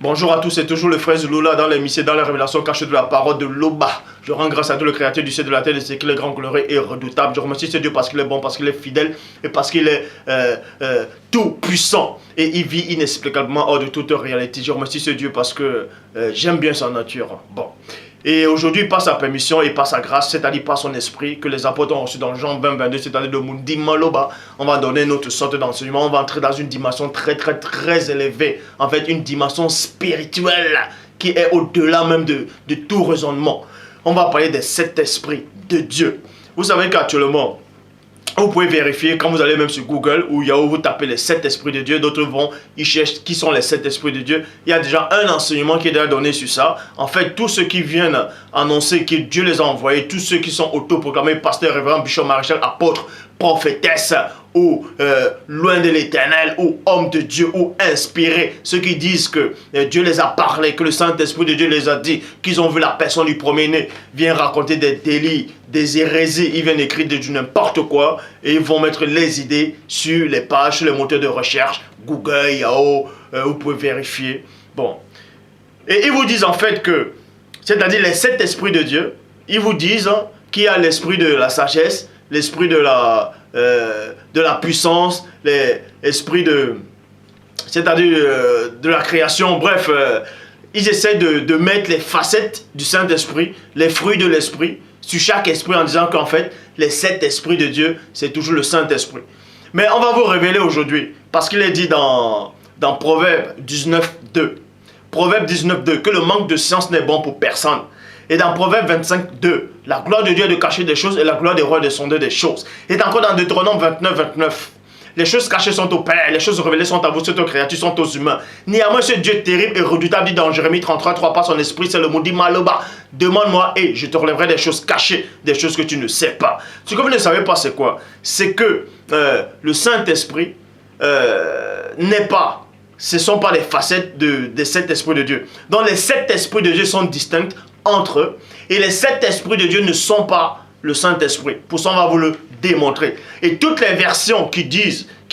Bonjour à tous, c'est toujours le frère Zulula dans l'émission, dans la révélation cachée de la parole de l'Oba. Je rends grâce à Dieu, le créateur du ciel et de la terre, de ce qu'il est grand, glorieux et redoutable. Je remercie ce Dieu parce qu'il est bon, parce qu'il est fidèle et parce qu'il est tout puissant. Et il vit inexplicablement hors de toute réalité. Je remercie ce Dieu parce que j'aime bien sa nature. Bon. Et aujourd'hui, par sa permission et par sa grâce, c'est-à-dire par son esprit, que les apôtres ont reçu dans Jean 20, 22, c'est-à-dire le Mundi Maloba, on va donner notre sorte d'enseignement, on va entrer dans une dimension très élevée, en fait une dimension spirituelle qui est au-delà même de tout raisonnement. On va parler des 7 esprits de Dieu. Vous savez qu'actuellement, vous pouvez vérifier quand vous allez même sur Google ou Yahoo, vous tapez les 7 esprits de Dieu, d'autres vont, ils cherchent qui sont les 7 esprits de Dieu. Il y a déjà un enseignement qui est déjà donné sur ça. En fait, tous ceux qui viennent annoncer que Dieu les a envoyés, tous ceux qui sont autoproclamés pasteur, révérend, bishop, maréchal, apôtre, prophétesse ou loin de l'éternel ou homme de Dieu ou inspiré, ceux qui disent que Dieu les a parlé, que le Saint-Esprit de Dieu les a dit, qu'ils ont vu la personne du premier-né, viennent raconter des délits, des hérésies, ils viennent écrire du n'importe quoi et ils vont mettre les idées sur les pages, sur les moteurs de recherche, Google, Yahoo, vous pouvez vérifier. Bon. Et ils vous disent en fait que, c'est-à-dire les 7 esprits de Dieu, ils vous disent qu'il y a l'esprit de la sagesse, l'esprit de la puissance, l'esprit c'est-à-dire de la création, bref, ils essaient de mettre les facettes du Saint-Esprit, les fruits de l'Esprit, sur chaque esprit en disant qu'en fait, les 7 esprits de Dieu, c'est toujours le Saint-Esprit. Mais on va vous révéler aujourd'hui, parce qu'il est dit dans Proverbe 19.2, Proverbe 19.2, que le manque de science n'est bon pour personne. Et dans Proverbe 25.2, la gloire de Dieu est de cacher des choses et la gloire des rois est de sonder des choses. Et encore dans Deutéronome 29.29, les choses cachées sont au Père, les choses révélées sont à vous, toutes aux créatures sont aux humains. Néanmoins, ce Dieu terrible et redoutable dit dans Jérémie 33.3 par son esprit, c'est le mot dit Maloba. Demande-moi et je te relèverai des choses cachées, des choses que tu ne sais pas. Ce que vous ne savez pas, c'est quoi? C'est que le Saint-Esprit n'est pas... Ce ne sont pas les facettes des 7 esprits de Dieu. Donc les 7 esprits de Dieu sont distincts entre eux. Et les 7 esprits de Dieu ne sont pas le Saint-Esprit. Pour ça, on va vous le démontrer. Et toutes les versions qui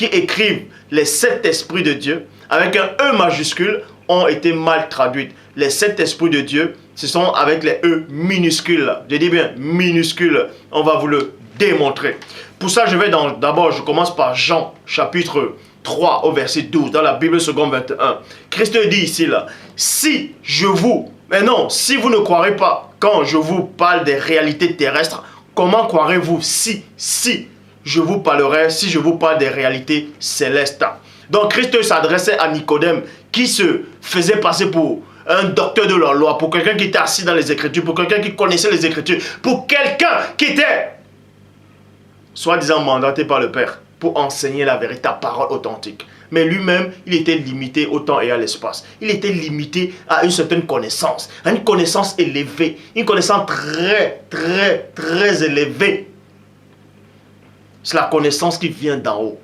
écrivent les 7 esprits de Dieu, avec un E majuscule, ont été mal traduites. Les 7 esprits de Dieu, ce sont avec les E minuscules. Je dis bien minuscules. On va vous le démontrer. Pour ça, d'abord, je commence par Jean, chapitre 3 au verset 12, dans la Bible seconde 21. Christ dit ici, là, si vous ne croirez pas quand je vous parle des réalités terrestres, comment croirez-vous si je vous parle des réalités célestes? Donc Christ s'adressait à Nicodème qui se faisait passer pour un docteur de la loi, pour quelqu'un qui était assis dans les Écritures, pour quelqu'un qui connaissait les Écritures, pour quelqu'un qui était soi-disant mandaté par le Père pour enseigner la véritable parole authentique. Mais lui-même, il était limité au temps et à l'espace. Il était limité à une certaine connaissance, à une connaissance élevée, une connaissance très élevée. C'est la connaissance qui vient d'en haut.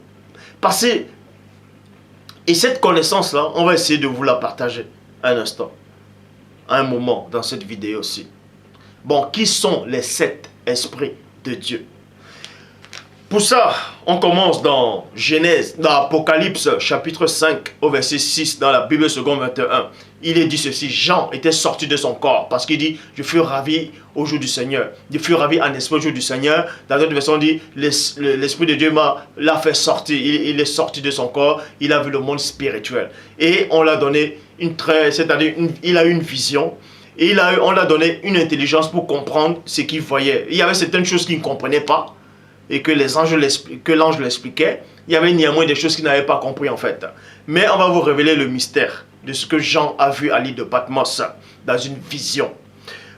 Et cette connaissance-là, on va essayer de vous la partager un instant, un moment dans cette vidéo aussi. Bon, qui sont les 7 esprits de Dieu? Pour ça, on commence dans Apocalypse chapitre 5 au verset 6 dans la Bible seconde 21. Il est dit ceci, Jean était sorti de son corps parce qu'il dit, je fus ravi au jour du Seigneur. Je fus ravi en esprit au jour du Seigneur. Dans d'autres versions, on dit, l'Esprit de Dieu l'a fait sortir. Il est sorti de son corps, il a vu le monde spirituel. Et on l'a donné il a eu une vision. Et on l'a donné une intelligence pour comprendre ce qu'il voyait. Il y avait certaines choses qu'il ne comprenait pas. Et que l'ange l'expliquait, il y avait néanmoins des choses qu'il n'avait pas compris en fait. Mais on va vous révéler le mystère de ce que Jean a vu à l'île de Patmos dans une vision.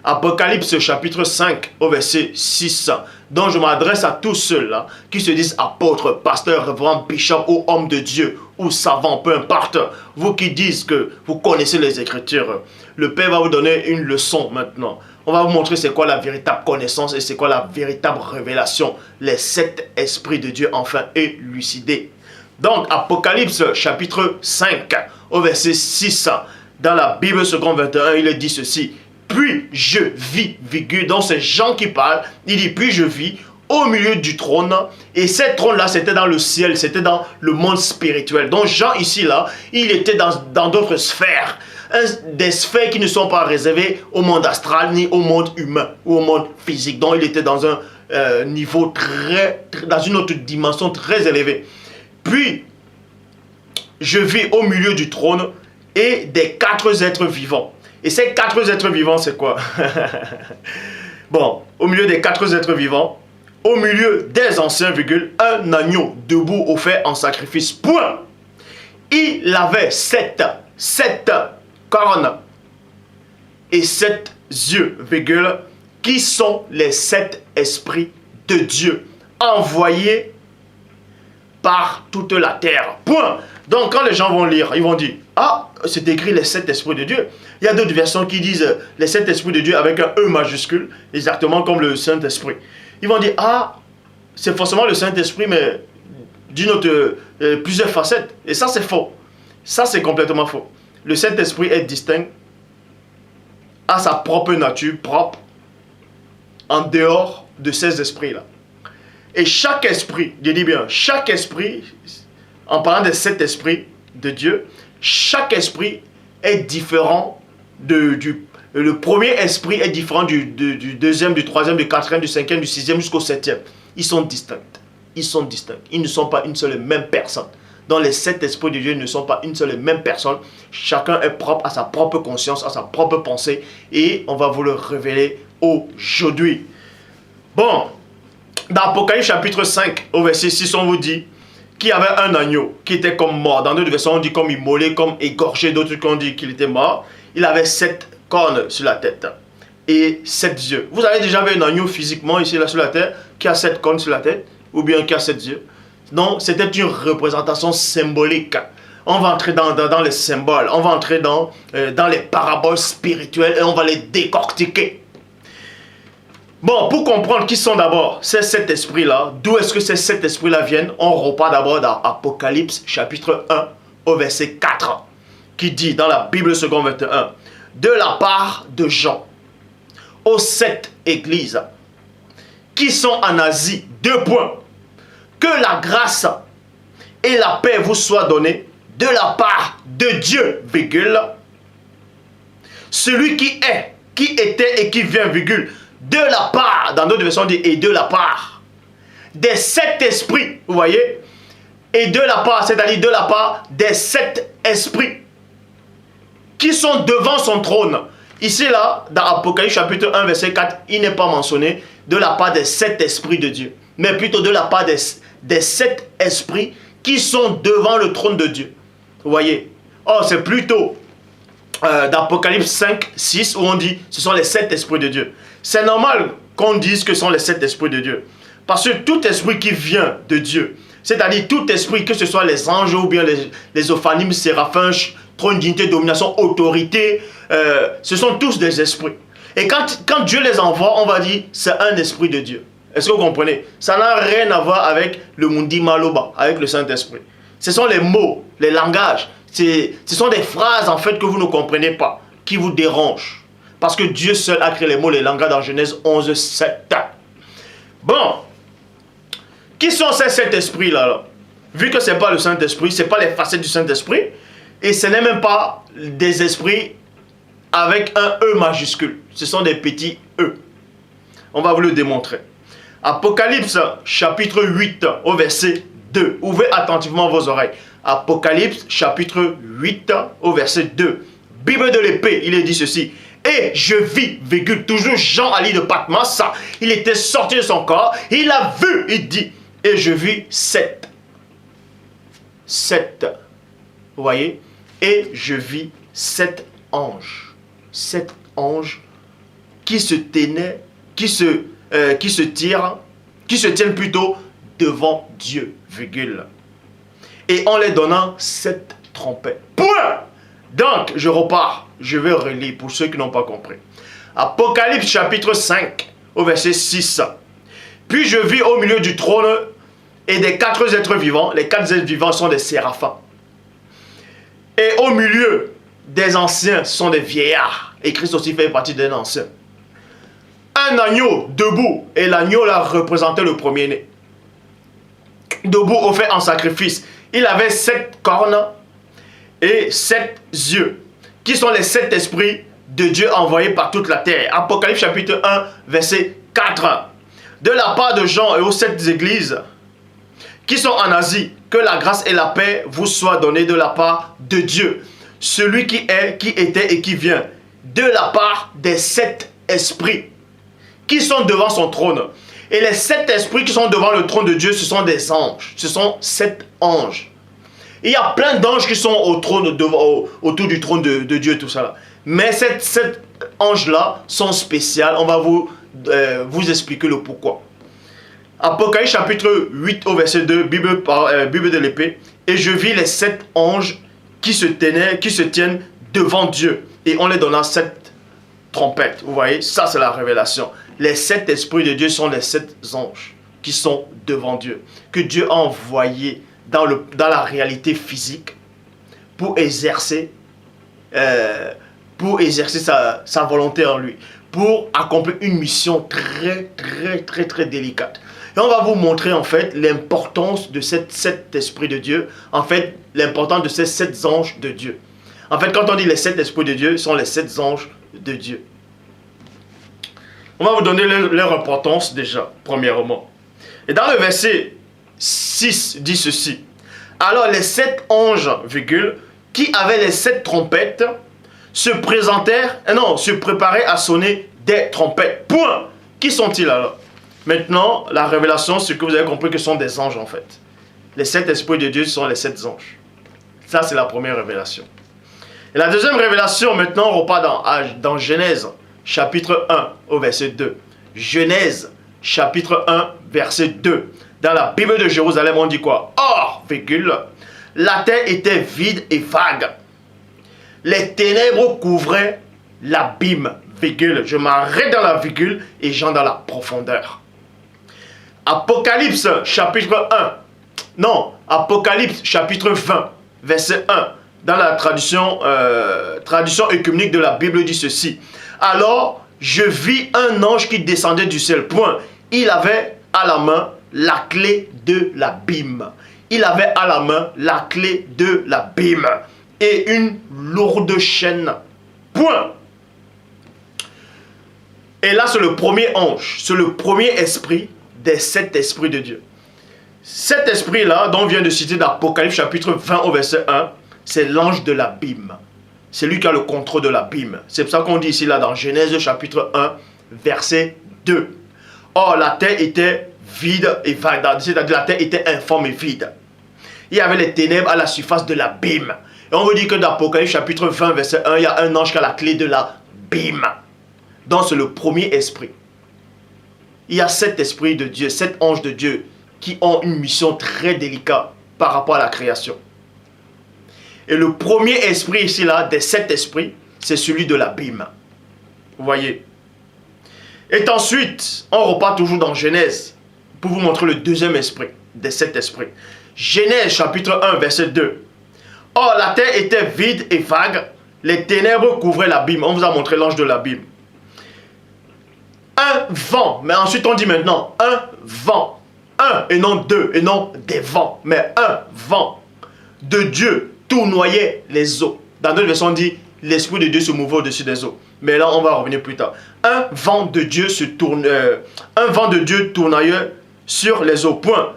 Apocalypse chapitre 5 au verset 6, dont je m'adresse à tous ceux-là qui se disent apôtres, pasteurs, révérends, bishops ou hommes de Dieu ou savants, peu importe. Vous qui dites que vous connaissez les Écritures, le Père va vous donner une leçon maintenant. On va vous montrer c'est quoi la véritable connaissance et c'est quoi la véritable révélation. Les 7 esprits de Dieu enfin élucidés. Donc, Apocalypse chapitre 5 au verset 6, dans la Bible seconde 21, il est dit ceci. Puis je vis, donc c'est Jean qui parle, il dit puis je vis au milieu du trône. Et ce trône-là, c'était dans le ciel, c'était dans le monde spirituel. Donc Jean, ici, là, il était dans d'autres sphères. Des sphères qui ne sont pas réservées au monde astral, ni au monde humain, ou au monde physique. Donc il était dans un niveau dans une autre dimension très élevée. Puis, je vis au milieu du trône et des 4 êtres vivants. Et ces 4 êtres vivants, c'est quoi? Bon, au milieu des 4 êtres vivants, au milieu des anciens, un agneau debout offert en sacrifice. Point. Il avait 7 cornes et 7 yeux, qui sont les 7 esprits de Dieu envoyés par toute la terre. Point. Donc quand les gens vont lire, ils vont dire, ah, c'est écrit les 7 esprits de Dieu. Il y a d'autres versions qui disent les 7 esprits de Dieu avec un E majuscule, exactement comme le Saint-Esprit. Ils vont dire, ah, c'est forcément le Saint-Esprit, mais d'une autre, plusieurs facettes. Et ça, c'est faux. Ça, c'est complètement faux. Le Saint-Esprit est distinct, à sa propre nature, propre, en dehors de ces esprits-là. Et chaque esprit, je dis bien, chaque esprit, en parlant des 7 esprits de Dieu, chaque esprit est différent le premier esprit est différent du deuxième, du troisième, du quatrième, du cinquième, du sixième jusqu'au 7e. Ils sont distincts. Ils sont distincts. Ils ne sont pas une seule et même personne. Dans les 7 esprits de Dieu, ils ne sont pas une seule et même personne. Chacun est propre à sa propre conscience, à sa propre pensée. Et on va vous le révéler aujourd'hui. Bon, dans Apocalypse chapitre 5, au verset 6, on vous dit qu'il y avait un agneau qui était comme mort. Dans d'autres versions, on dit comme immolé, comme égorgé. D'autres qui ont dit qu'il était mort. Il avait 7 cornes sur la tête et 7 yeux. Vous avez déjà vu un agneau physiquement ici là sur la terre qui a 7 cornes sur la tête ou bien qui a 7 yeux? Non, c'était une représentation symbolique. On va entrer dans les symboles, on va entrer dans les paraboles spirituelles et on va les décortiquer. Bon, pour comprendre qui sont d'abord ces 7 esprits-là, d'où est-ce que ces 7 esprits-là viennent, on repart d'abord dans Apocalypse chapitre 1 au verset 4, qui dit dans la Bible seconde 21, de la part de Jean, aux 7 églises qui sont en Asie, 2 points, que la grâce et la paix vous soient données de la part de Dieu, celui qui est, qui était et qui vient, de la part, dans d'autres versions on dit et de la part des 7 esprits, vous voyez, et de la part, c'est-à-dire de la part des 7 esprits qui sont devant son trône. Ici là, dans Apocalypse chapitre 1 verset 4, il n'est pas mentionné de la part des 7 esprits de Dieu, mais plutôt de la part des 7 esprits qui sont devant le trône de Dieu. Vous voyez? Oh, c'est plutôt dans Apocalypse 5, 6 où on dit ce sont les 7 esprits de Dieu. C'est normal qu'on dise que ce sont les 7 esprits de Dieu. Parce que tout esprit qui vient de Dieu, c'est-à-dire tout esprit, que ce soit les anges ou bien les ophanimes, séraphins, trône, dignité, domination, autorité, ce sont tous des esprits. Et quand Dieu les envoie, on va dire c'est un esprit de Dieu. Est-ce que vous comprenez? Ça n'a rien à voir avec le Mundi Maloba, avec le Saint-Esprit. Ce sont les mots, les langages. Ce sont des phrases en fait que vous ne comprenez pas, qui vous dérangent. Parce que Dieu seul a créé les mots, les langages dans Genèse 11, 7. Bon. Qui sont ces 7 esprits-là là? Vu que ce n'est pas le Saint-Esprit, ce n'est pas les facettes du Saint-Esprit, et ce n'est même pas des esprits avec un E majuscule. Ce sont des petits E. On va vous le démontrer. Apocalypse chapitre 8 au verset 2. Ouvrez attentivement vos oreilles. Apocalypse chapitre 8 au verset 2. Bible de l'épée, il est dit ceci. Et je vis, toujours Jean Ali de Patmos, il était sorti de son corps, il a vu, il dit, et je vis 7. 7. Vous voyez? Et je vis 7 anges. 7 anges qui se tenaient, qui se tiennent plutôt devant Dieu, et en les donnant 7 trompettes. Point! Donc, je repars, je vais relire pour ceux qui n'ont pas compris. Apocalypse chapitre 5, au verset 6. Puis je vis au milieu du trône et des 4 êtres vivants. Les 4 êtres vivants sont des séraphins. Et au milieu des anciens sont des vieillards. Et Christ aussi fait partie d'un ancien. un agneau debout. Et l'agneau là représentait le premier-né. Debout offert en sacrifice. Il avait 7 cornes et 7 yeux, qui sont les 7 esprits de Dieu envoyés par toute la terre. Apocalypse chapitre 1, verset 4. De la part de Jean et aux 7 églises qui sont en Asie, que la grâce et la paix vous soient données de la part de Dieu, celui qui est, qui était et qui vient, de la part des 7 esprits qui sont devant son trône. Et les 7 esprits qui sont devant le trône de Dieu, ce sont des anges. Ce sont 7 anges. Il y a plein d'anges qui sont au trône, autour du trône de Dieu, tout ça là. Mais ces 7 anges-là sont spéciaux. On va vous expliquer le pourquoi. Apocalypse chapitre 8 au verset 2, Bible de l'épée. Et je vis les 7 anges qui se tiennent devant Dieu. Et on les donna 7 trompettes. Vous voyez, ça c'est la révélation. Les 7 esprits de Dieu sont les 7 anges qui sont devant Dieu. Que Dieu a envoyé dans la réalité physique pour exercer sa volonté en lui. Pour accomplir une mission très délicate. Et on va vous montrer en fait l'importance de ces 7 esprits de Dieu. En fait, l'importance de ces 7 anges de Dieu. En fait, quand on dit les 7 esprits de Dieu, ce sont les 7 anges de Dieu. On va vous donner leur importance déjà, premièrement. Et dans le verset 6, dit ceci. Alors les 7 anges, qui avaient les 7 trompettes, se préparaient à sonner des trompettes. Point. Qui sont-ils alors? Maintenant, la révélation, c'est que vous avez compris que ce sont des anges en fait. Les 7 esprits de Dieu sont les 7 anges. Ça, c'est la première révélation. Et la deuxième révélation, maintenant, on repart dans Genèse, chapitre 1, au verset 2. Genèse, chapitre 1, verset 2. Dans la Bible de Jérusalem, on dit quoi? Or, la terre était vide et vague. Les ténèbres couvraient l'abîme, je m'arrête dans la virgule et j'entre dans la profondeur. Apocalypse chapitre 1. Apocalypse chapitre 20, verset 1. Dans la traduction œcuménique de la Bible dit ceci. Alors, je vis un ange qui descendait du ciel. Point. Il avait à la main la clé de l'abîme. Il avait à la main la clé de l'abîme. Et une lourde chaîne. Point. Et là, c'est le premier ange. C'est le premier esprit des 7 esprits de Dieu. Cet esprit-là, dont on vient de citer d'Apocalypse chapitre 20 au verset 1, c'est l'ange de l'abîme. C'est lui qui a le contrôle de l'abîme. C'est pour ça qu'on dit ici, là, dans Genèse chapitre 1, verset 2. Or, la terre était vide et vague. C'est-à-dire, la terre était informe et vide. Il y avait les ténèbres à la surface de l'abîme. Et on veut dire que dans Apocalypse chapitre 20, verset 1, il y a un ange qui a la clé de l'abîme. Donc, c'est le premier esprit. Il y a 7 esprits de Dieu, 7 anges de Dieu qui ont une mission très délicate par rapport à la création. Et le premier esprit ici, là, des 7 esprits, c'est celui de l'abîme. Vous voyez. Et ensuite, on repart toujours dans Genèse pour vous montrer le deuxième esprit des 7 esprits. Genèse chapitre 1, verset 2. Or, la terre était vide et vague, les ténèbres couvraient l'abîme. On vous a montré l'ange de l'abîme. Un vent, mais ensuite on dit maintenant un vent. Un et non deux, et non des vents, mais un vent de Dieu tournoyait les eaux. Dans notre version on dit l'esprit de Dieu se mouvait au-dessus des eaux. Mais là on va revenir plus tard. Un vent de Dieu tournoyait sur les eaux. Point.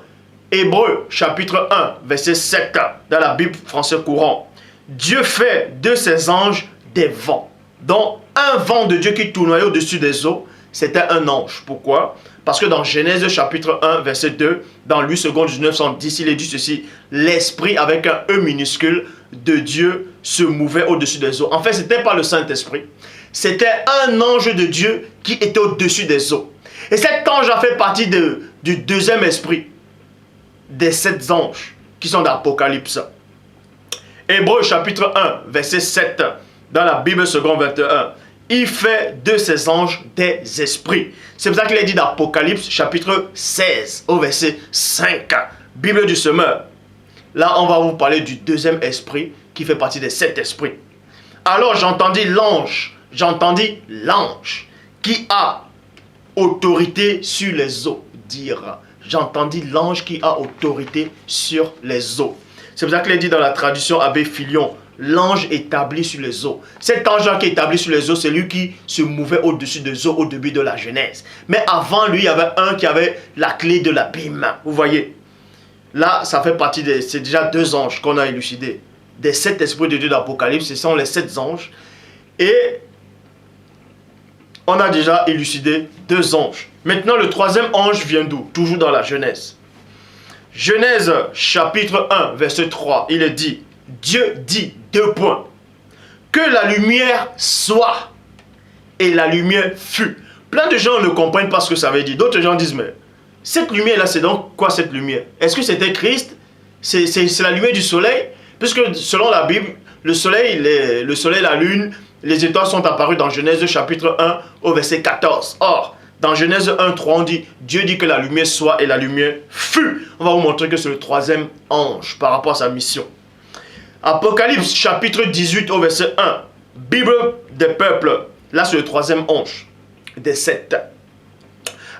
Hébreux chapitre 1 verset 7 dans la Bible français courant. Dieu fait de ses anges des vents. Donc un vent de Dieu qui tournoyait au-dessus des eaux, c'était un ange. Pourquoi? Parce que dans Genèse chapitre 1 verset 2, dans Louis II 1910, il est dit ceci. L'esprit avec un E minuscule de Dieu se mouvait au-dessus des eaux. En fait, ce n'était pas le Saint-Esprit. C'était un ange de Dieu qui était au-dessus des eaux. Et cet ange a fait partie du deuxième esprit des 7 anges qui sont dans l'Apocalypse. Hébreux chapitre 1 verset 7 dans la Bible seconde 21. Il fait de ses anges des esprits. C'est pour ça qu'il est dit dans Apocalypse chapitre 16 au verset 5. Bible du semeur. Là, on va vous parler du deuxième esprit qui fait partie des 7 esprits. Alors j'entendis l'ange qui a autorité sur les eaux. Dire, j'entendis l'ange qui a autorité sur les eaux. C'est pour ça qu'il est dit dans la traduction Abbé Filion, l'ange établi sur les eaux. Cet ange-là qui est établi sur les eaux, c'est lui qui se mouvait au-dessus des eaux au début de la Genèse. Mais avant lui, il y avait un qui avait la clé de l'abîme. Vous voyez, là, ça fait partie des... C'est déjà 2 anges qu'on a élucidés. Des 7 esprits de Dieu d'Apocalypse, ce sont les 7 anges. Et on a déjà élucidé 2 anges. Maintenant, le 3e ange vient d'où? Toujours dans la Genèse. Genèse chapitre 1, verset 3, il est dit, Dieu dit, 2 points, que la lumière soit, et la lumière fut. Plein de gens ne comprennent pas ce que ça veut dire. D'autres gens disent, mais cette lumière-là, c'est donc quoi cette lumière? Est-ce que c'était Christ? C'est la lumière du soleil? Puisque selon la Bible, le soleil, la lune, les étoiles sont apparues dans Genèse chapitre 1 au verset 14. Or, dans Genèse 1, 3, on dit, Dieu dit que la lumière soit et la lumière fut. On va vous montrer que c'est le 3e ange par rapport à sa mission. Apocalypse chapitre 18 au verset 1. Bible des peuples. Là, c'est le 3e ange des 7.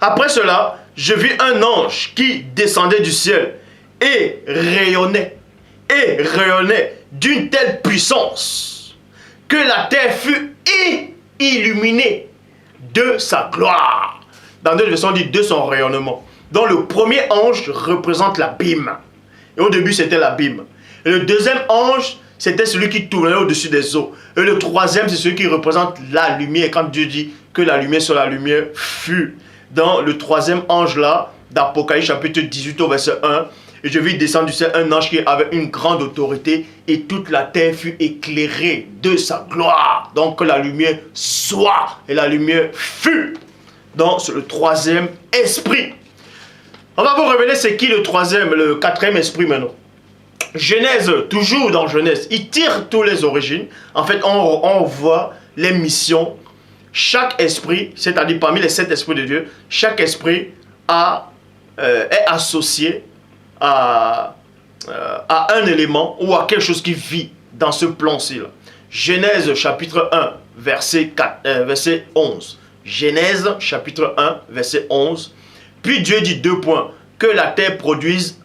Après cela, je vis un ange qui descendait du ciel et rayonnait d'une telle puissance que la terre fut illuminée de sa gloire. Dans d'autres versions, on dit de son rayonnement. Donc le premier ange représente l'abîme. Et au début, c'était l'abîme. Et le 2e ange, c'était celui qui tournait au-dessus des eaux. Et le 3e, c'est celui qui représente la lumière. Quand Dieu dit que la lumière sur la lumière fut. Dans le 3e ange-là, d'Apocalypse chapitre 18 au verset 1, et je vis descendre du ciel un ange qui avait une grande autorité, et toute la terre fut éclairée de sa gloire. Donc que la lumière soit, et la lumière fut. Donc c'est le 3e esprit. On va vous révéler c'est qui le 3e, le 4e esprit maintenant. Genèse, toujours dans Genèse, il tire toutes les origines. En fait, on voit les missions. Chaque esprit, c'est-à-dire parmi les 7 esprits de Dieu, chaque esprit est associé à un élément ou à quelque chose qui vit dans ce plan-ci. Genèse chapitre 1, verset 11. Genèse chapitre 1, verset 11. Puis Dieu dit 2 points. Que la terre produise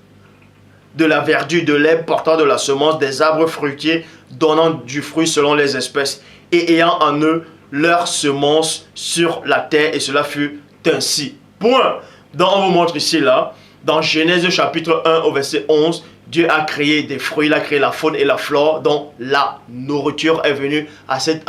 de la verdure, de l'herbe portant de la semence, des arbres fruitiers donnant du fruit selon les espèces et ayant en eux leur semence sur la terre. Et cela fut ainsi. Point. Donc on vous montre ici là. Dans Genèse chapitre 1 au verset 11, Dieu a créé des fruits, il a créé la faune et la flore, dont la nourriture est venue à cette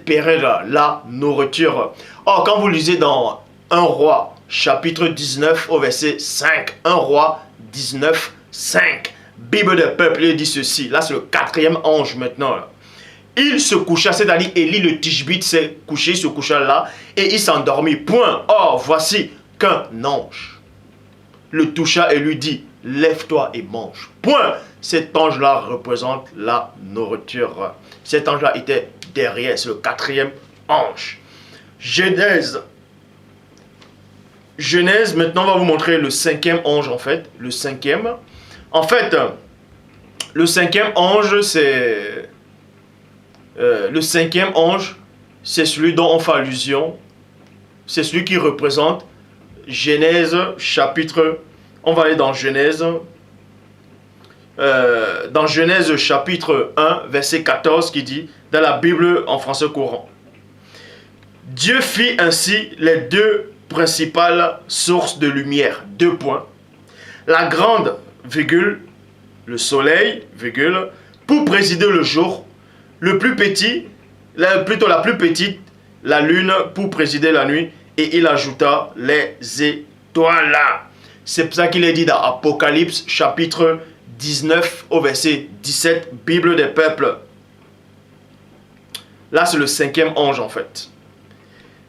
période-là, la nourriture. Or, quand vous lisez dans 1 Roi chapitre 19 au verset 5, 1 Roi 19, 5, Bible des peuples, il dit ceci, là c'est le 4e ange maintenant. Là. Il se coucha, c'est-à-dire Élie le Tishbite s'est couché, il se coucha là, et il s'endormit, point. Or, voici qu'un ange le toucha et lui dit, lève-toi et mange. Point. Cet ange-là représente la nourriture. Cet ange-là était derrière, c'est le 4e ange. Genèse, maintenant on va vous montrer le 5e ange en fait. Le 5e. En fait, le 5e ange, c'est... le 5e ange, c'est celui dont on fait allusion. C'est celui qui représente Genèse chapitre, on va aller dans Genèse chapitre 1 verset 14 qui dit dans la Bible en français courant, Dieu fit ainsi les 2 principales sources de lumière, 2 points, la grande virgule, le soleil virgule, pour présider le jour, le plus petit, plutôt la plus petite, la lune pour présider la nuit. Et il ajouta les étoiles. C'est pour ça qu'il est dit dans Apocalypse chapitre 19 au verset 17, Bible des peuples. Là c'est le 5e ange en fait.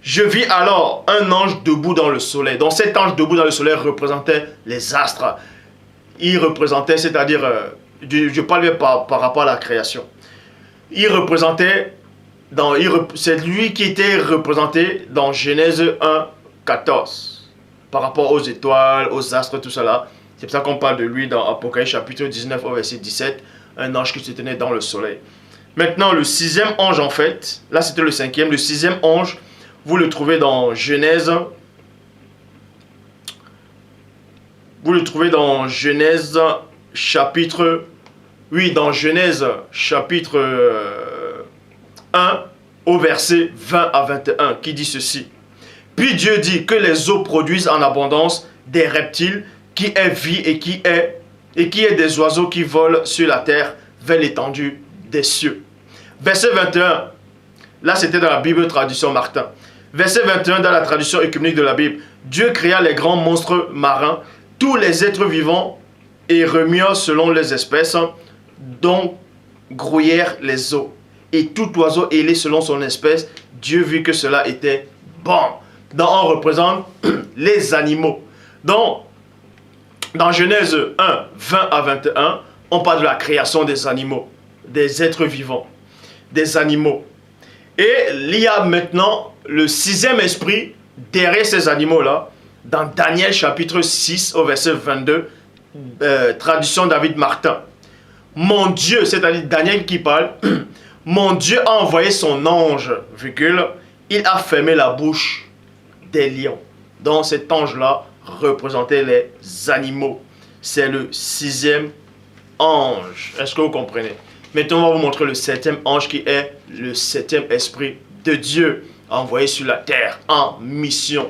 Je vis alors un ange debout dans le soleil. Donc cet ange debout dans le soleil représentait les astres. Il représentait, c'est-à-dire, je parle par rapport à la création. Il représentait... c'est lui qui était représenté dans Genèse 1, 14 par rapport aux étoiles, aux astres, tout cela. C'est pour ça qu'on parle de lui dans Apocalypse chapitre 19 au verset 17, un ange qui se tenait dans le soleil. Maintenant, le 6e ange en fait, là c'était le 5e, le 6e ange Vous le trouvez dans Genèse. Vous le trouvez dans Genèse chapitre... Oui, dans Genèse chapitre 1 au verset 20 à 21 qui dit ceci. Puis Dieu dit que les eaux produisent en abondance des reptiles qui aient vie et qui aient des oiseaux qui volent sur la terre vers l'étendue des cieux. Verset 21, là c'était dans la Bible traduction Martin. Verset 21 dans la traduction œcuménique de la Bible. Dieu créa les grands monstres marins, tous les êtres vivants et remua selon les espèces dont grouillèrent les eaux. Et tout oiseau ailé selon son espèce, Dieu vit que cela était bon. Donc on représente les animaux. Donc, dans Genèse 1, 20 à 21, on parle de la création des animaux, des êtres vivants, des animaux. Et il y a maintenant le sixième esprit derrière ces animaux-là, dans Daniel chapitre 6 au verset 22, traduction David Martin. Mon Dieu, c'est-à-dire Daniel qui parle, mon Dieu a envoyé son ange, virgule, il a fermé la bouche des lions. Donc cet ange-là représentait les animaux. C'est le sixième ange. Est-ce que vous comprenez? Maintenant, on va vous montrer le septième ange qui est le septième esprit de Dieu envoyé sur la terre en mission.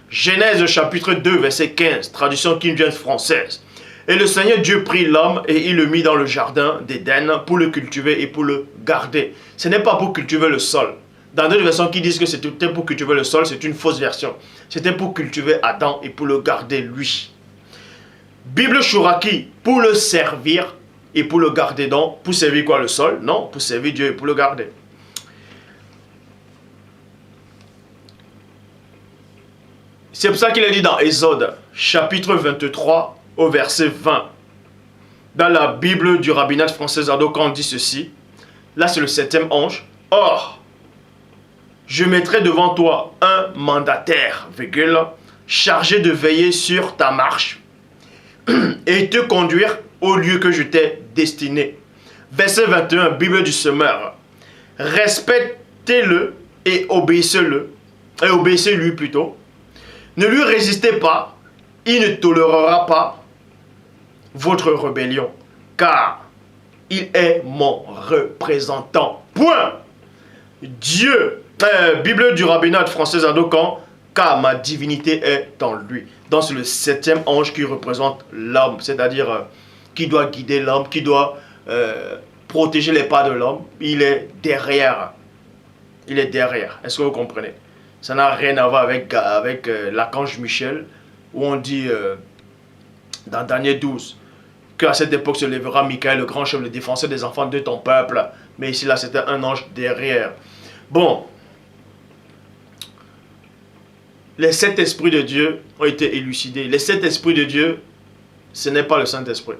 Genèse chapitre 2 verset 15, traduction King James française. Et le Seigneur Dieu prit l'homme et il le mit dans le jardin d'Éden pour le cultiver et pour le garder. Ce n'est pas pour cultiver le sol. Dans d'autres versions qui disent que c'était pour cultiver le sol, c'est une fausse version. C'était pour cultiver Adam et pour le garder lui. Bible Chouraki, pour le servir et pour le garder. Donc, pour servir quoi, le sol? Non, pour servir Dieu et pour le garder. C'est pour ça qu'il est dit dans Exode, chapitre 23, au verset 20. Dans la Bible du rabbinat français Adokan, on dit ceci. Là, c'est le septième ange. Or, je mettrai devant toi un mandataire, virgule, chargé de veiller sur ta marche et te conduire au lieu que je t'ai destiné. Verset 21, Bible du semeur. Respectez-le et obéissez-lui plutôt. Ne lui résistez pas, il ne tolérera pas votre rébellion, car il est mon représentant. Point. Dieu, Bible du rabbinat français Adokan, car ma divinité est en lui. Donc c'est le septième ange qui représente l'homme, c'est-à-dire qui doit guider l'homme, qui doit protéger les pas de l'homme. Il est derrière. Il est derrière. Est-ce que vous comprenez? Ça n'a rien à voir avec l'archange Michel, où on dit dans Daniel 12 qu'à cette époque se lèvera Michael, le grand chef, le défenseur des enfants de ton peuple. Mais ici, là, c'était un ange derrière. Bon. Les sept esprits de Dieu ont été élucidés. Les sept esprits de Dieu, ce n'est pas le Saint-Esprit.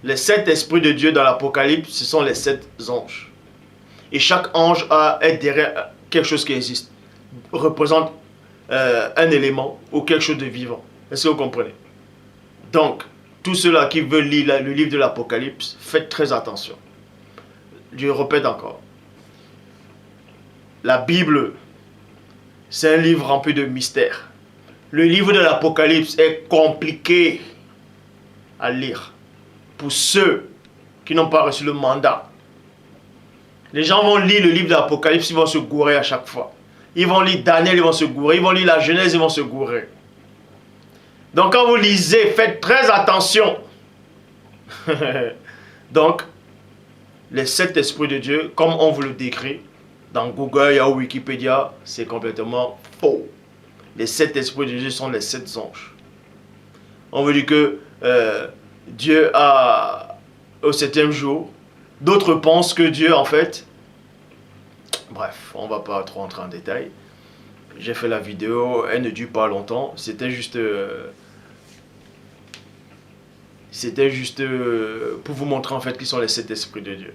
Les sept esprits de Dieu dans l'Apocalypse, ce sont les sept anges. Et chaque ange est derrière quelque chose qui existe. Représente un élément ou quelque chose de vivant. Est-ce que vous comprenez? Donc, tous ceux-là qui veulent lire le livre de l'Apocalypse, faites très attention. Je répète encore. La Bible, c'est un livre rempli de mystères. Le livre de l'Apocalypse est compliqué à lire pour ceux qui n'ont pas reçu le mandat. Les gens vont lire le livre de l'Apocalypse, ils vont se gourer à chaque fois. Ils vont lire Daniel, ils vont se gourer. Ils vont lire la Genèse, ils vont se gourer. Donc quand vous lisez, faites très attention. Donc, les sept esprits de Dieu, comme on vous le décrit, dans Google, il y a Wikipédia, c'est complètement faux. Les sept esprits de Dieu sont les sept anges. On veut dire que Dieu a, au septième jour, d'autres pensent que Dieu, en fait, bref, on ne va pas trop entrer en détail. J'ai fait la vidéo, elle ne dure pas longtemps, c'était juste pour vous montrer en fait qui sont les sept esprits de Dieu.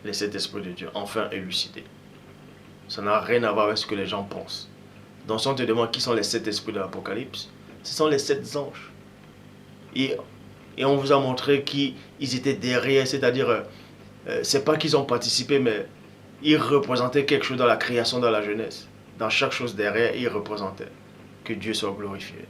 Les sept esprits de Dieu, enfin élucidés. Ça n'a rien à voir avec ce que les gens pensent. Donc si on te demande qui sont les sept esprits de l'Apocalypse, ce sont les sept anges. Et on vous a montré qu'ils étaient derrière, c'est-à-dire, c'est pas qu'ils ont participé, mais il représentait quelque chose dans la création, dans la jeunesse. Dans chaque chose derrière, il représentait. Que Dieu soit glorifié.